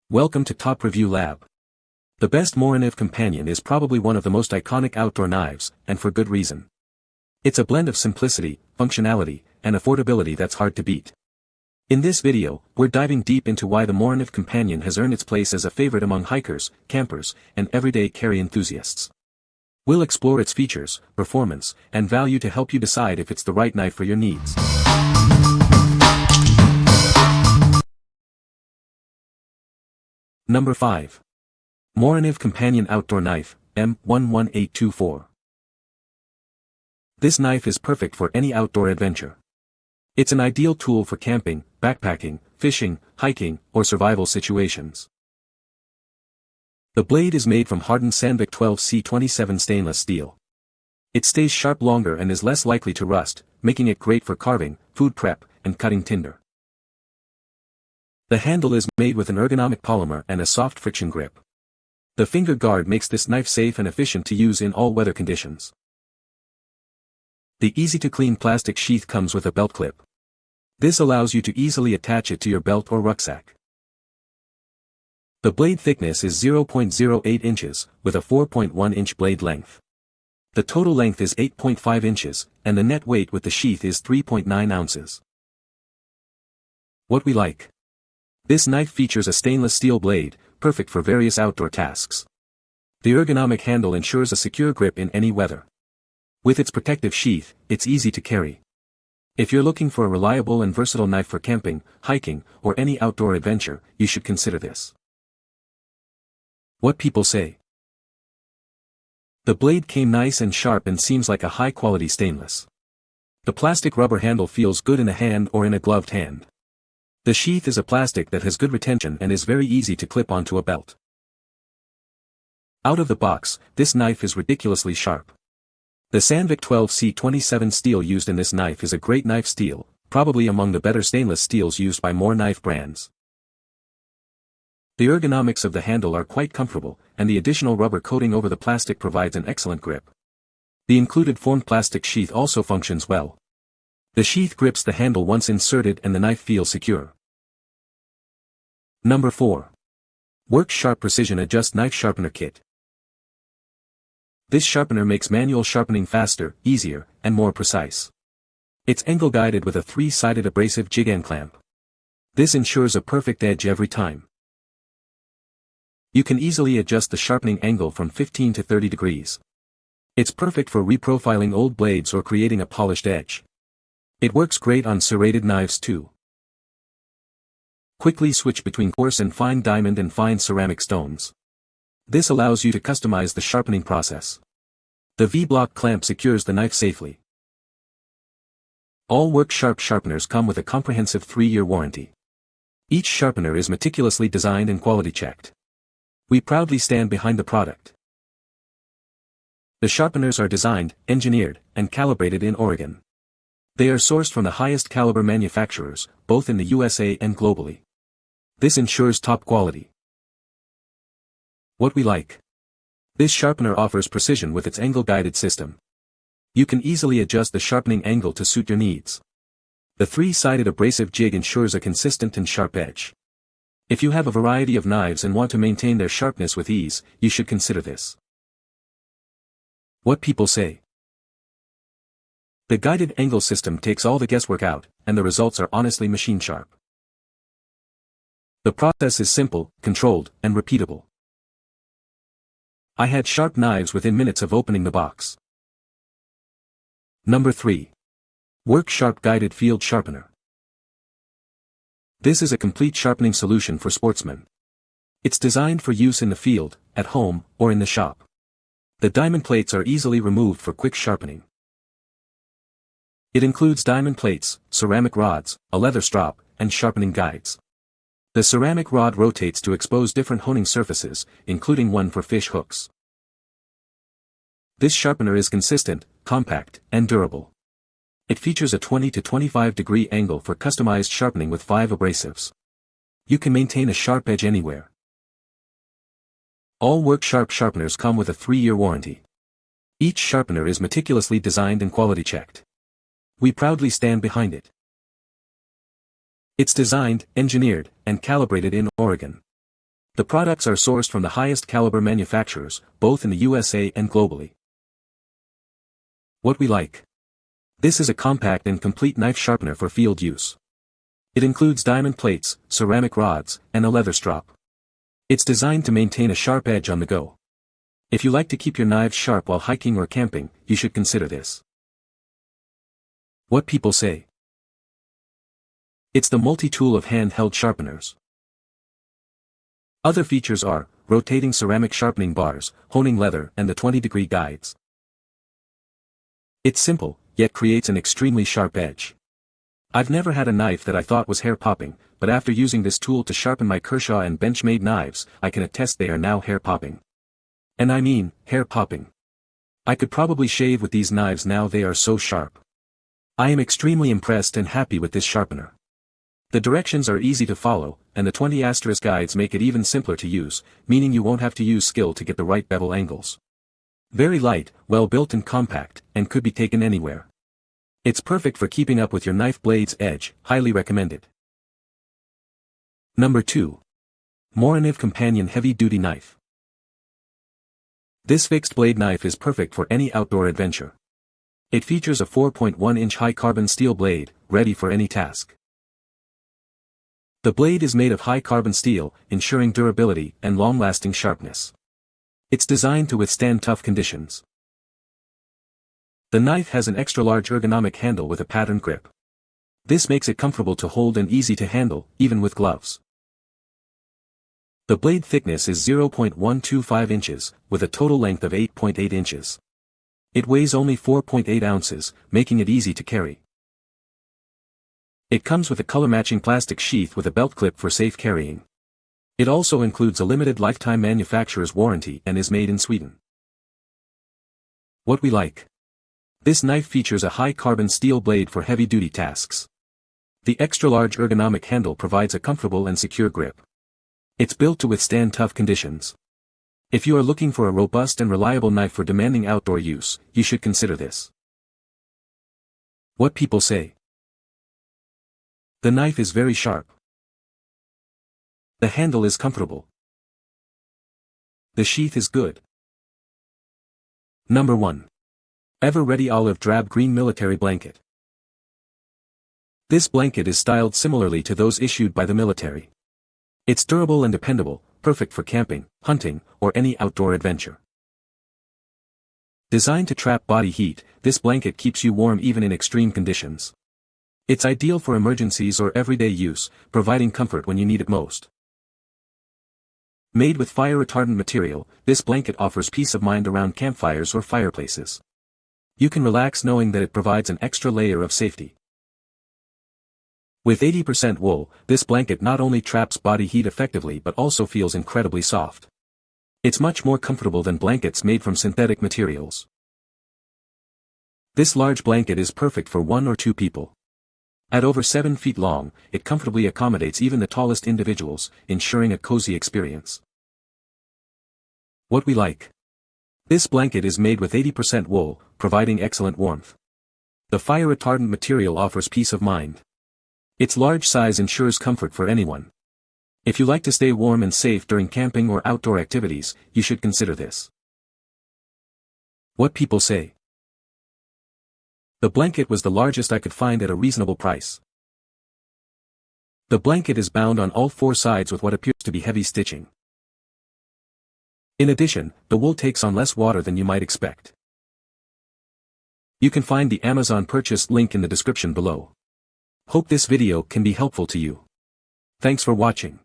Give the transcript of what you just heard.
Welcome to Top Review Lab. The best Morakniv Companion is probably one of the most iconic outdoor knives, and for good reason. It's a blend of simplicity, functionality, and affordability that's hard to beat. In this video, we're diving deep into why the Morakniv Companion has earned its place as a favorite among hikers, campers, and everyday carry enthusiasts. We'll explore its features, performance, and value to help you decide if it's the right knife for your needs. Number 5. Morakniv Companion Outdoor Knife, M11824. This knife is perfect for any outdoor adventure. It's an ideal tool for camping, backpacking, fishing, hiking, or survival situations. The blade is made from hardened Sandvik 12C27 stainless steel. It stays sharp longer and is less likely to rust, making it great for carving, food prep, and cutting tinder. The handle is made with an ergonomic polymer and a soft friction grip. The finger guard makes this knife safe and efficient to use in all weather conditions. The easy-to-clean plastic sheath comes with a belt clip. This allows you to easily attach it to your belt or rucksack. The blade thickness is 0.08 inches, with a 4.1-inch blade length. The total length is 8.5 inches, and the net weight with the sheath is 3.9 ounces. What we like. This knife features a stainless steel blade, perfect for various outdoor tasks. The ergonomic handle ensures a secure grip in any weather. With its protective sheath, it's easy to carry. If you're looking for a reliable and versatile knife for camping, hiking, or any outdoor adventure, you should consider this. What people say. The blade came nice and sharp and seems like a high-quality stainless. The plastic rubber handle feels good in a hand or in a gloved hand. The sheath is a plastic that has good retention and is very easy to clip onto a belt. Out of the box, this knife is ridiculously sharp. The Sandvik 12C27 steel used in this knife is a great knife steel, probably among the better stainless steels used by more knife brands. The ergonomics of the handle are quite comfortable, and the additional rubber coating over the plastic provides an excellent grip. The included formed plastic sheath also functions well. The sheath grips the handle once inserted and the knife feels secure. Number 4. Work Sharp Precision Adjust Knife Sharpener Kit. This sharpener makes manual sharpening faster, easier, and more precise. It's angle-guided with a 3-sided abrasive jig end clamp. This ensures a perfect edge every time. You can easily adjust the sharpening angle from 15 to 30 degrees. It's perfect for reprofiling old blades or creating a polished edge. It works great on serrated knives too. Quickly switch between coarse and fine diamond and fine ceramic stones. This allows you to customize the sharpening process. The V-block clamp secures the knife safely. All Work Sharp sharpeners come with a comprehensive 3-year warranty. Each sharpener is meticulously designed and quality checked. We proudly stand behind the product. The sharpeners are designed, engineered, and calibrated in Oregon. They are sourced from the highest caliber manufacturers, both in the USA and globally. This ensures top quality. What we like. This sharpener offers precision with its angle-guided system. You can easily adjust the sharpening angle to suit your needs. The 3-sided abrasive jig ensures a consistent and sharp edge. If you have a variety of knives and want to maintain their sharpness with ease, you should consider this. What people say. The guided angle system takes all the guesswork out, and the results are honestly machine sharp. The process is simple, controlled, and repeatable. I had sharp knives within minutes of opening the box. Number 3. Work Sharp Guided Field Sharpener. This is a complete sharpening solution for sportsmen. It's designed for use in the field, at home, or in the shop. The diamond plates are easily removed for quick sharpening. It includes diamond plates, ceramic rods, a leather strop, and sharpening guides. The ceramic rod rotates to expose different honing surfaces, including one for fish hooks. This sharpener is consistent, compact, and durable. It features a 20 to 25 degree angle for customized sharpening with 5 abrasives. You can maintain a sharp edge anywhere. All Work Sharp sharpeners come with a 3-year warranty. Each sharpener is meticulously designed and quality checked. We proudly stand behind it. It's designed, engineered, and calibrated in Oregon. The products are sourced from the highest caliber manufacturers, both in the USA and globally. What we like. This is a compact and complete knife sharpener for field use. It includes diamond plates, ceramic rods, and a leather strop. It's designed to maintain a sharp edge on the go. If you like to keep your knives sharp while hiking or camping, you should consider this. What people say. It's the multi-tool of hand-held sharpeners. Other features are rotating ceramic sharpening bars, honing leather, and the 20-degree guides. It's simple, yet creates an extremely sharp edge. I've never had a knife that I thought was hair-popping, but after using this tool to sharpen my Kershaw and Benchmade knives, I can attest they are now hair-popping. And I mean, hair-popping. I could probably shave with these knives now, they are so sharp. I am extremely impressed and happy with this sharpener. The directions are easy to follow, and the 20* guides make it even simpler to use, meaning you won't have to use skill to get the right bevel angles. Very light, well built and compact, and could be taken anywhere. It's perfect for keeping up with your knife blade's edge, highly recommended. Number 2. Morakniv Companion Heavy Duty Knife. This fixed blade knife is perfect for any outdoor adventure. It features a 4.1-inch high-carbon steel blade, ready for any task. The blade is made of high-carbon steel, ensuring durability and long-lasting sharpness. It's designed to withstand tough conditions. The knife has an extra-large ergonomic handle with a patterned grip. This makes it comfortable to hold and easy to handle, even with gloves. The blade thickness is 0.125 inches, with a total length of 8.8 inches. It weighs only 4.8 ounces, making it easy to carry. It comes with a color-matching plastic sheath with a belt clip for safe carrying. It also includes a limited lifetime manufacturer's warranty and is made in Sweden. What we like. This knife features a high-carbon steel blade for heavy-duty tasks. The extra-large ergonomic handle provides a comfortable and secure grip. It's built to withstand tough conditions. If you are looking for a robust and reliable knife for demanding outdoor use, you should consider this. What people say. The knife is very sharp. The handle is comfortable. The sheath is good. Number 1. Ever-ready olive drab green military blanket. This blanket is styled similarly to those issued by the military. It's durable and dependable, perfect for camping, hunting, or any outdoor adventure. Designed to trap body heat, this blanket keeps you warm even in extreme conditions. It's ideal for emergencies or everyday use, providing comfort when you need it most. Made with fire-retardant material, this blanket offers peace of mind around campfires or fireplaces. You can relax knowing that it provides an extra layer of safety. With 80% wool, this blanket not only traps body heat effectively but also feels incredibly soft. It's much more comfortable than blankets made from synthetic materials. This large blanket is perfect for 1 or 2 people. At over 7 feet long, it comfortably accommodates even the tallest individuals, ensuring a cozy experience. What we like. This blanket is made with 80% wool, providing excellent warmth. The fire-retardant material offers peace of mind. Its large size ensures comfort for anyone. If you like to stay warm and safe during camping or outdoor activities, you should consider this. What people say. The blanket was the largest I could find at a reasonable price. The blanket is bound on all 4 sides with what appears to be heavy stitching. In addition, the wool takes on less water than you might expect. You can find the Amazon purchase link in the description below. Hope this video can be helpful to you. Thanks for watching.